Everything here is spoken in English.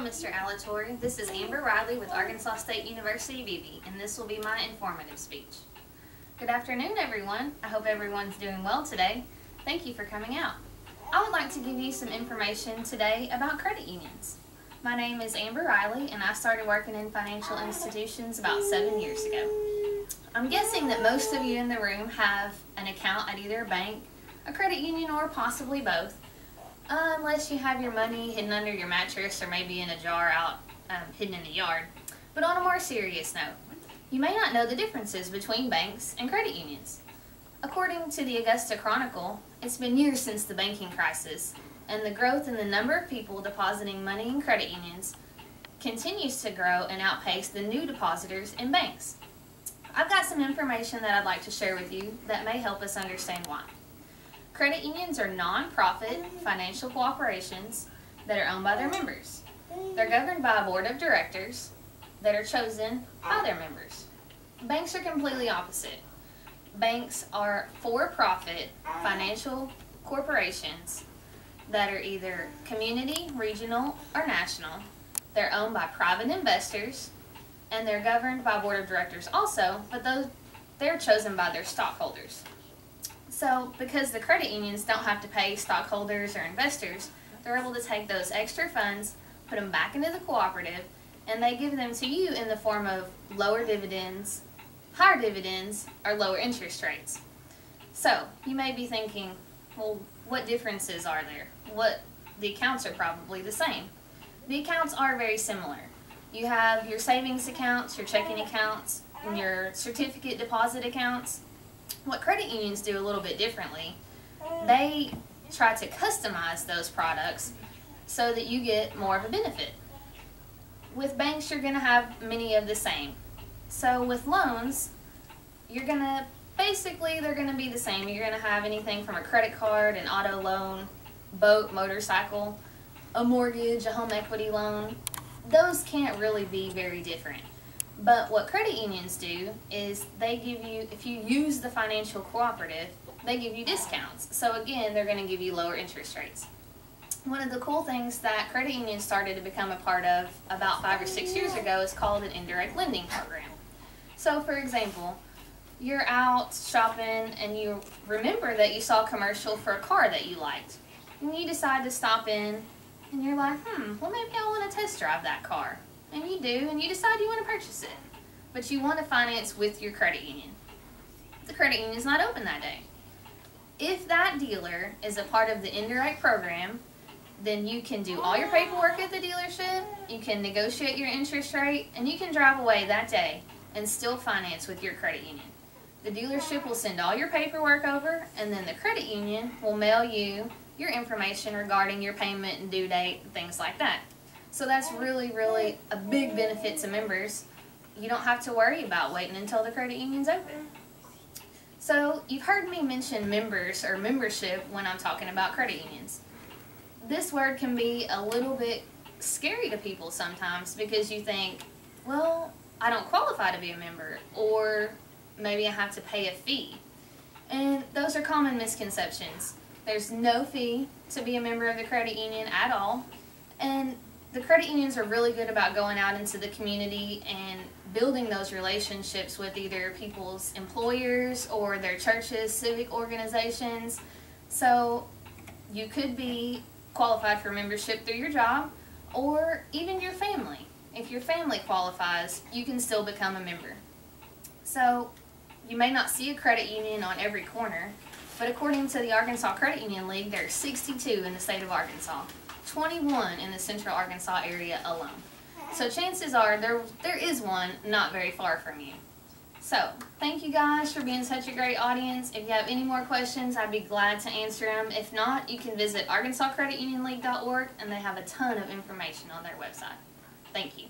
Mr. Alatorre. This is Amber Riley with Arkansas State University Beebe, and this will be my informative speech. Good afternoon, everyone. I hope everyone's doing well today. Thank you for coming out. I would like to give you some information today about credit unions. My name is Amber Riley, and I started working in financial institutions about 7 years ago. I'm guessing that most of you in the room have an account at either a bank, a credit union, or possibly both. Unless you have your money hidden under your mattress or maybe in a jar out hidden in the yard. But on a more serious note, you may not know the differences between banks and credit unions. According to the Augusta Chronicle, it's been years since the banking crisis, and the growth in the number of people depositing money in credit unions continues to grow and outpace the new depositors in banks. I've got some information that I'd like to share with you that may help us understand why. Credit unions are non-profit financial corporations that are owned by their members. They're governed by a board of directors that are chosen by their members. Banks are completely opposite. Banks are for-profit financial corporations that are either community, regional, or national. They're owned by private investors, and they're governed by a board of directors also, but they're chosen by their stockholders. So, because the credit unions don't have to pay stockholders or investors, they're able to take those extra funds, put them back into the cooperative, and they give them to you in the form of lower dividends, higher dividends, or lower interest rates. So, you may be thinking, well, what differences are there? The accounts are probably the same. The accounts are very similar. You have your savings accounts, your checking accounts, and your certificate deposit accounts. What credit unions do a little bit differently, they try to customize those products so that you get more of a benefit. With banks, you're going to have many of the same. So with loans, they're going to be the same. You're going to have anything from a credit card, an auto loan, boat, motorcycle, a mortgage, a home equity loan. Those can't really be very different. But what credit unions do is they give you, if you use the financial cooperative, they give you discounts. So again, they're going to give you lower interest rates. One of the cool things that credit unions started to become a part of about 5 or 6 years ago is called an indirect lending program. So for example, you're out shopping and you remember that you saw a commercial for a car that you liked. And you decide to stop in and you're like, well, maybe I want to test drive that car. And you do, and you decide you want to purchase it. But you want to finance with your credit union. The credit union is not open that day. If that dealer is a part of the indirect program, then you can do all your paperwork at the dealership, you can negotiate your interest rate, and you can drive away that day and still finance with your credit union. The dealership will send all your paperwork over, and then the credit union will mail you your information regarding your payment and due date and things like that. So that's really, really a big benefit to members. You don't have to worry about waiting until the credit union's open. So you've heard me mention members or membership when I'm talking about credit unions. This word can be a little bit scary to people sometimes because you think, well, I don't qualify to be a member, or maybe I have to pay a fee. And those are common misconceptions. There's no fee to be a member of the credit union at all. And the credit unions are really good about going out into the community and building those relationships with either people's employers or their churches, civic organizations. So you could be qualified for membership through your job or even your family. If your family qualifies, you can still become a member. So you may not see a credit union on every corner, but according to the Arkansas Credit Union League, there are 62 in the state of Arkansas. 21 in the central Arkansas area alone. So chances are there is one not very far from you. So thank you guys for being such a great audience. If you have any more questions, I'd be glad to answer them. If not, you can visit arkansascreditunionleague.org, and they have a ton of information on their website. Thank you.